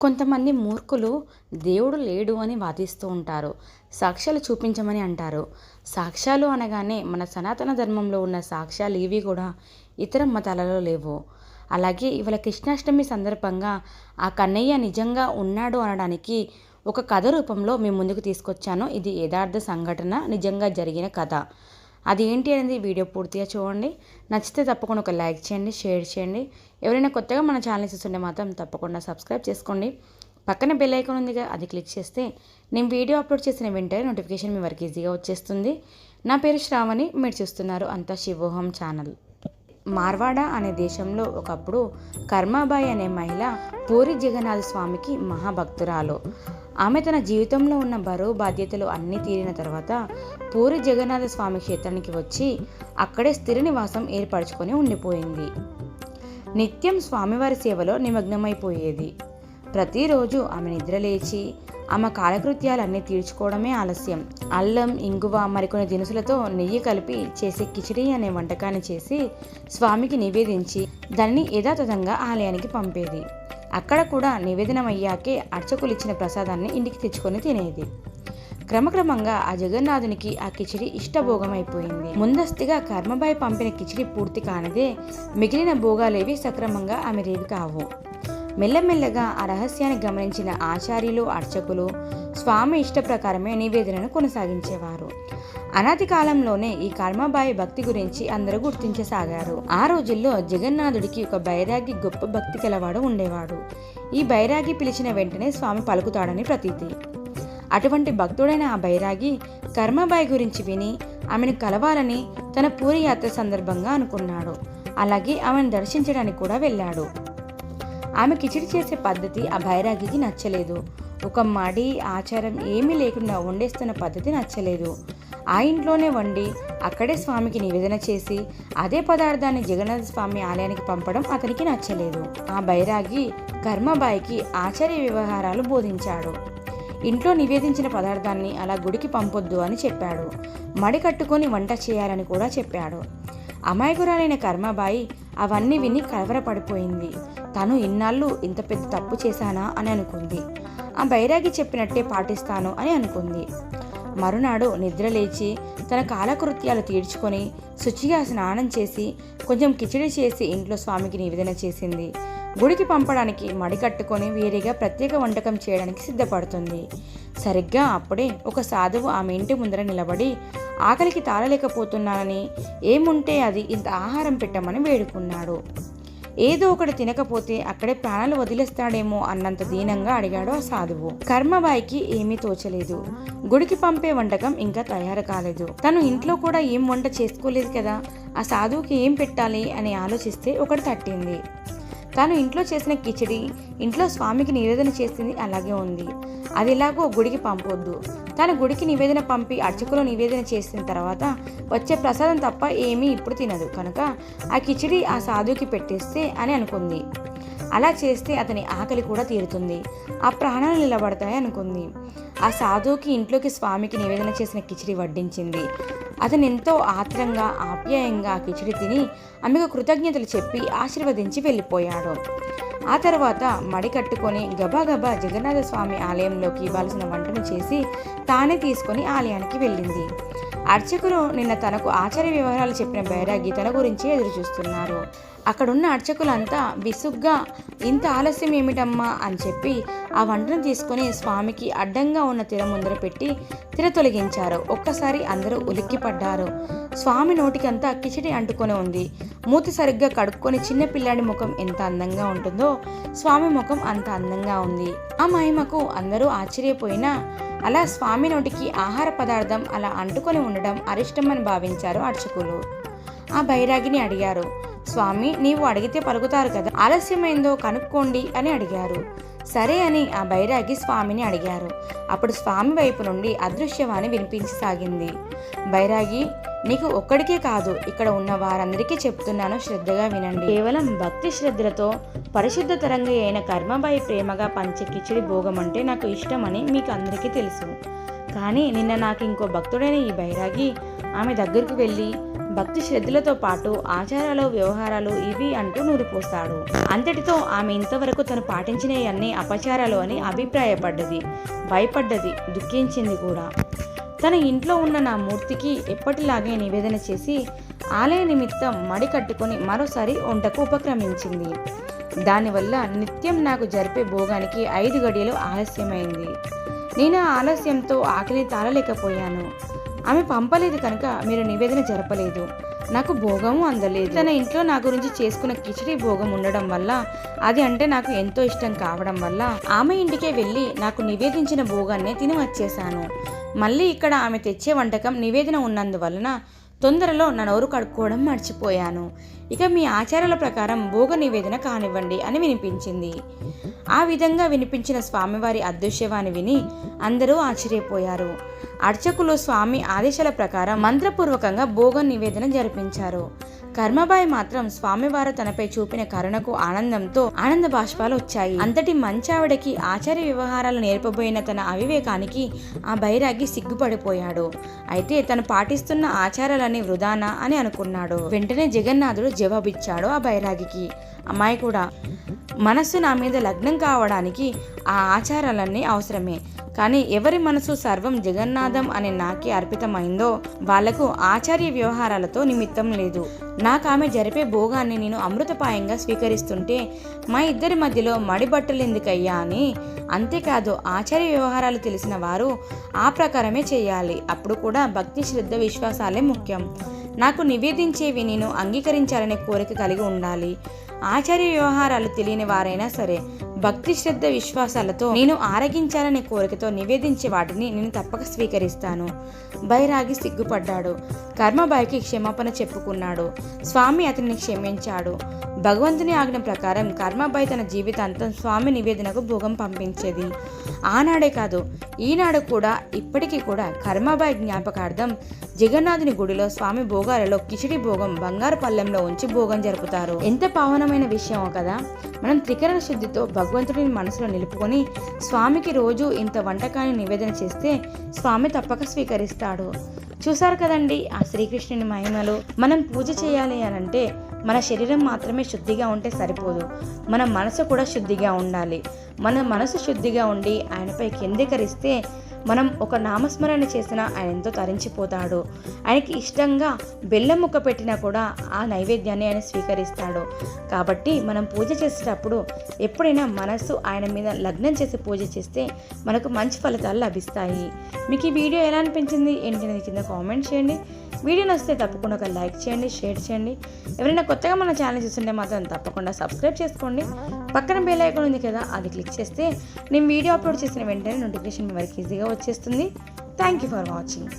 కొంతమంది మూర్ఖులు దేవుడు లేడు అని వాదిస్తూ ఉంటారు. సాక్ష్యాలు చూపించమని అంటారు. సాక్ష్యాలు అనగానే మన సనాతన ధర్మంలో ఉన్న సాక్ష్యాలు ఇవి కూడా ఇతర మతాలలో లేవు. అలాగే ఇవాళ కృష్ణాష్టమి సందర్భంగా ఆ కన్నయ్య నిజంగా ఉన్నాడు అనడానికి ఒక కథ రూపంలో మీ ముందుకు తీసుకొచ్చాను. ఇది యథార్థ సంఘటన, నిజంగా జరిగిన కథ. అది ఏంటి అనేది వీడియో పూర్తిగా చూడండి. నచ్చితే తప్పకుండా ఒక లైక్ చేయండి, షేర్ చేయండి. ఎవరైనా కొత్తగా మన ఛానల్ చూస్తుంటే మాత్రం తప్పకుండా సబ్స్క్రైబ్ చేసుకోండి. పక్కన బెల్ ఐకాన్ ఉందిగా, అది క్లిక్ చేస్తే నేను వీడియో అప్లోడ్ చేసిన వెంటనే నోటిఫికేషన్ మీ వరకు ఈజీగా వచ్చేస్తుంది. నా పేరు శ్రావణి, మీరు చూస్తున్నారు అంతా శివోహం ఛానల్. మార్వాడ అనే దేశంలో ఒకప్పుడు కర్మాబాయి అనే మహిళ పూరి జగన్నాథ స్వామికి మహాభక్తురాలు. ఆమె తన జీవితంలో ఉన్న బరువు బాధ్యతలు అన్నీ తీరిన తర్వాత పూరి జగన్నాథ స్వామి క్షేత్రానికి వచ్చి అక్కడే స్థిర నివాసం ఏర్పరచుకొని ఉండిపోయింది. నిత్యం స్వామివారి సేవలో నిమగ్నమైపోయేది. ప్రతిరోజు ఆమె నిద్రలేచి ఆమె కాలకృత్యాలన్నీ తీర్చుకోవడమే ఆలస్యం. అల్లం, ఇంగువ, మరికొన్ని దినుసులతో నెయ్యి కలిపి చేసే కిచిడి అనే వంటకాన్ని చేసి స్వామికి నివేదించి దానిని యథాతథంగా ఆలయానికి పంపేది. అక్కడ కూడా నివేదనమయ్యాకే అర్చకులు ఇచ్చిన ప్రసాదాన్ని ఇంటికి తెచ్చుకొని తినేది. క్రమక్రమంగా ఆ జగన్నాథునికి ఆ కిచిడి ఇష్టభోగమైపోయింది. ముందస్తుగా కర్మబాయి పంపిన కిచిడి పూర్తి కానిదే మిగిలిన భోగాలేవి సక్రమంగా ఆమె రేవి కావు. మెల్లమెల్లగా ఆ రహస్యాన్ని గమనించిన ఆచార్యులు, అర్చకులు స్వామి ఇష్ట ప్రకారమే నివేదనను కొనసాగించేవారు. అనాది కాలంలోనే ఈ కర్మబాయి భక్తి గురించి అందరూ గుర్తించసాగారు. ఆ రోజుల్లో జగన్నాథుడికి ఒక బైరాగి గొప్ప భక్తి కలవాడు ఉండేవాడు. ఈ బైరాగి పిలిచిన వెంటనే స్వామి పలుకుతాడని ప్రతీతి. అటువంటి భక్తుడైన ఆ బైరాగి కర్మబాయి గురించి విని ఆమెను కలవాలని తన పూరి యాత్ర సందర్భంగా అనుకున్నాడు. అలాగే ఆమెను దర్శించడానికి కూడా వెళ్ళాడు. ఆమె కిచిడి చేసే పద్ధతి ఆ బైరాగికి నచ్చలేదు. ఒక మడి ఆచారం ఏమీ లేకుండా వండేస్తున్న పద్ధతి నచ్చలేదు. ఆ ఇంట్లోనే వండి అక్కడే స్వామికి నివేదన చేసి అదే పదార్థాన్ని జగన్నాథ స్వామి ఆలయానికి పంపడం అతనికి నచ్చలేదు. ఆ బైరాగి కర్మబాయికి ఆచార్య వ్యవహారాలు బోధించాడు. ఇంట్లో నివేదించిన పదార్థాన్ని అలా గుడికి పంపొద్దు అని చెప్పాడు. మడి కట్టుకొని వంట చేయాలని కూడా చెప్పాడు. అమాయకురాలైన కర్మబాయి అవన్నీ విని కలవరపడిపోయింది. తను ఇన్నాళ్ళు ఇంత పెద్ద తప్పు చేశానా అని అనుకుంది. ఆ బైరాగి చెప్పినట్టే పాటిస్తాను అని అనుకుంది. మరునాడు నిద్రలేచి తన కాలకృత్యాలు తీర్చుకొని శుచిగా స్నానం చేసి కొంచెం కిచిడి చేసి ఇంట్లో స్వామికి నివేదన చేసింది. గుడికి పంపడానికి మడి కట్టుకొని వేరేగా ప్రత్యేక వంటకం చేయడానికి సిద్ధపడుతుంది. సరిగ్గా అప్పుడే ఒక సాధువు ఆమె ఇంటి ముందర నిలబడి ఆకలికి తాళలేకపోతున్నానని, ఏముంటే అది ఇంత ఆహారం పెట్టమని వేడుకున్నాడు. ఏదో ఒకటి తినకపోతే అక్కడే ప్రాణాలు వదిలేస్తాడేమో అన్నంత దీనంగా అడిగాడు ఆ సాధువు. కర్మబాయికి ఏమీ తోచలేదు. గుడికి పంపే వంటకం ఇంకా తయారు కాలేదు. తను ఇంట్లో కూడా ఏం వంట చేసుకోలేదు కదా, ఆ సాధువుకి ఏం పెట్టాలి అని ఆలోచిస్తే ఒకటి తట్టింది. తాను ఇంట్లో చేసిన కిచిడి ఇంట్లో స్వామికి నివేదన చేసింది అలాగే ఉంది. అది ఎలాగో గుడికి పంపొద్దు. తాను గుడికి నివేదన పంపి అర్చకులు నివేదన చేసిన తర్వాత వచ్చే ప్రసాదం తప్ప ఏమీ ఇప్పుడు తినదు కనుక ఆ కిచిడి ఆ సాధువుకి పెట్టేస్తే అని అనుకుంది. అలా చేస్తే అతని ఆకలి కూడా తీరుతుంది, ఆ ప్రాణాలు నిలబడతాయి అనుకుంది. ఆ సాధువుకి ఇంట్లోకి స్వామికి నివేదన చేసిన కిచిడి వడ్డించింది. అతను ఎంతో ఆత్రంగా ఆప్యాయంగా ఆ కిచిడి తిని ఆమెకు కృతజ్ఞతలు చెప్పి ఆశీర్వదించి వెళ్ళిపోయాడు. ఆ తర్వాత మడి కట్టుకొని గబాగబా జగన్నాథ స్వామి ఆలయంలోకి ఇవ్వాల్సిన వంటను చేసి తానే తీసుకొని ఆలయానికి వెళ్ళింది. అర్చకులు నిన్న తనకు ఆచార్య వ్యవహారాలు చెప్పిన బైరాగి తన గురించి ఎదురు చూస్తున్నారు. అక్కడున్న అర్చకులంతా విసుగ్గా ఇంత ఆలస్యం ఏమిటమ్మా అని చెప్పి ఆ వంటను తీసుకొని స్వామికి అడ్డంగా ఉన్న తిర ముందర పెట్టి తిర తొలగించారు. ఒక్కసారి అందరూ ఉలిక్కిపడ్డారు. స్వామి నోటికంతా కిచిడి అంటుకొని ఉంది. మూతి సరిగ్గా కడుక్కొని చిన్న పిల్లాడి ముఖం ఎంత అందంగా ఉంటుందో స్వామి ముఖం అంత అందంగా ఉంది. ఆ మహిమకు అందరూ ఆశ్చర్యపోయినా అలా స్వామి నోటికి ఆహార పదార్థం అలా అంటుకొని ఉండడం అరిష్టమని భావించారు అర్చకులు. ఆ బైరాగిని అడిగారు, స్వామి నీవు అడిగితే పలుకుతారు కదా, ఆలస్యమైందో కనుక్కోండి అని అడిగారు. సరే అని ఆ బైరాగి స్వామిని అడిగారు. అప్పుడు స్వామి వైపు నుండి అదృశ్యవాణి వినిపించసాగింది. బైరాగి, నీకు ఒక్కడికే కాదు, ఇక్కడ ఉన్న వారందరికీ చెప్తున్నాను, శ్రద్ధగా వినండి. కేవలం భక్తి శ్రద్ధలతో పరిశుద్ధ తరంగా అయిన కర్మబాయి ప్రేమగా పంచే కిచిడి భోగం అంటే నాకు ఇష్టమని మీకు అందరికీ తెలుసు. కానీ నిన్న నాకు ఇంకో భక్తుడైన ఈ బైరాగి ఆమె దగ్గరకు వెళ్ళి భక్తి శ్రద్ధలతో పాటు ఆచారాలు వ్యవహారాలు ఇవి అంటూ నూరిపోస్తాడు. అంతటితో ఆమె ఇంతవరకు తను పాటించినవన్నీ అపచారాలు అని అభిప్రాయపడ్డది, భయపడ్డది, దుఃఖించింది కూడా. తన ఇంట్లో ఉన్న నా మూర్తికి ఎప్పటిలాగే నివేదన చేసి ఆలయ నిమిత్తం మడి కట్టుకొని మరోసారి వంటకు ఉపక్రమించింది. దానివల్ల నిత్యం నాకు జరిపే భోగానికి 5 గడియలు ఆలస్యమైంది. నేను ఆ ఆలస్యంతో ఆకలి తాళలేకపోయాను. ఆమె పంపలేదు కనుక మీరు నివేదన జరపలేదు, నాకు భోగము అందలేదు. తన ఇంట్లో నా గురించి చేసుకున్న కిచిడి భోగం ఉండడం వల్ల, అది అంటే నాకు ఎంతో ఇష్టం కావడం వల్ల ఆమె ఇంటికే వెళ్ళి నాకు నివేదించిన భోగాన్నే తిని వచ్చేశాను. మళ్ళీ ఇక్కడ ఆమె తెచ్చే వంటకం నివేదన ఉన్నందువలన తొందరలో నా నోరు కడుక్కోవడం మర్చిపోయాను. ఇక మీ ఆచారాల ప్రకారం భోగ నివేదన కానివ్వండి అని వినిపించింది. ఆ విధంగా వినిపించిన స్వామివారి అదృశ్యవాణి విని అందరూ ఆశ్చర్యపోయారు. అర్చకులు స్వామి ఆదేశాల ప్రకారం మంత్రపూర్వకంగా భోగ నివేదన జరిపించారు. కర్మబాయి మాత్రం స్వామివారు తనపై చూపిన కరుణకు ఆనందంతో ఆనంద బాష్పాలు వచ్చాయి. అంతటి మంచావిడకి ఆచార్య వ్యవహారాలు నేర్పబోయిన తన అవివేకానికి ఆ బైరాగి సిగ్గుపడిపోయాడు. అయితే తను పాటిస్తున్న ఆచారాలని వృధానా అని అనుకున్నాడు. వెంటనే జగన్నాథుడు జవాబిచ్చాడు ఆ బైరాగికి, అమ్మాయి కూడా మనస్సు నా మీద లగ్నం కావడానికి ఆ ఆచారాలన్నీ అవసరమే, కానీ ఎవరి మనసు సర్వం జగన్నాథం అనే నాకే అర్పితమైందో వాళ్లకు ఆచార్య వ్యవహారాలతో నిమిత్తం లేదు. నాకు ఆమె జరిపే భోగాన్ని నేను అమృతపాయంగా స్వీకరిస్తుంటే మా ఇద్దరి మధ్యలో మడిబట్టలెందుకయ్యా అని. అంతేకాదు ఆచార్య వ్యవహారాలు తెలిసిన వారు ఆ ప్రకారమే చేయాలి. అప్పుడు కూడా భక్తి శ్రద్ధ విశ్వాసాలే ముఖ్యం. నాకు నివేదించేవి నేను అంగీకరించాలనే కోరిక కలిగి ఉండాలి. ఆచార్య వ్యవహారాలు తెలియని వారైనా సరే భక్తి శ్రద్ధ విశ్వాసాలతో నేను ఆరగించాలనే కోరికతో నివేదించే వాటిని నేను తప్పక స్వీకరిస్తాను. బైరాగి సిగ్గుపడ్డాడు. కర్మబాయికి క్షమాపణ చెప్పుకున్నాడు. స్వామి అతన్ని క్షమించాడు. భగవంతుని ఆజ్ఞ ప్రకారం కర్మబాయి తన జీవితాంతం స్వామి నివేదనకు భోగం పంపించేది. ఆనాడే కాదు, ఈనాడు కూడా ఇప్పటికీ కూడా కర్మబాయి జ్ఞాపకార్థం జగన్నాథుని గుడిలో స్వామి భోగాలలో కిచిడి భోగం బంగారు పళ్ళెంలో ఉంచి భోగం జరుపుతారు. ఎంత పావనమైన విషయమో కదా. మనం త్రికరణ శుద్ధితో భగవంతుడిని మనసులో నిలుపుకొని స్వామికి రోజు ఇంత వంటకాన్ని నివేదన చేస్తే స్వామి తప్పక స్వీకరిస్తాడు. చూసారు కదండి ఆ శ్రీకృష్ణుని మహిమలు. మనం పూజ చేయాలి అనంటే మన శరీరం మాత్రమే శుద్ధిగా ఉంటే సరిపోదు, మన మనసు కూడా శుద్ధిగా ఉండాలి. మన మనసు శుద్ధిగా ఉండి ఆయనపై కేంద్రీకరిస్తే మనం ఒక నామస్మరణ చేసినా ఆయన ఎంతో తరించిపోతాడు. ఆయనకి ఇష్టంగా బెల్లం ముక్క పెట్టినా కూడా ఆ నైవేద్యాన్ని ఆయన స్వీకరిస్తాడు. కాబట్టి మనం పూజ చేసేటప్పుడు ఎప్పుడైనా మనసు ఆయన మీద లగ్నం చేసి పూజ చేస్తే మనకు మంచి ఫలితాలు లభిస్తాయి. మీకు ఈ వీడియో ఎలా అనిపించింది ఏంటనేది కింద కామెంట్ చేయండి. వీడియో నచ్చితే తప్పకుండా ఒక లైక్ చేయండి, షేర్ చేయండి. ఎవరైనా కొత్తగా మన ఛానల్ చూస్తుంటే మాత్రం తప్పకుండా సబ్స్క్రైబ్ చేసుకోండి. పక్కన బెల్ ఐకాన్ ఉంది కదా, అది క్లిక్ చేస్తే నేను వీడియో అప్లోడ్ చేసిన వెంటనే నోటిఫికేషన్ మీ వరకు ఈజీగా వచ్చేస్తుంది. Thank you for watching.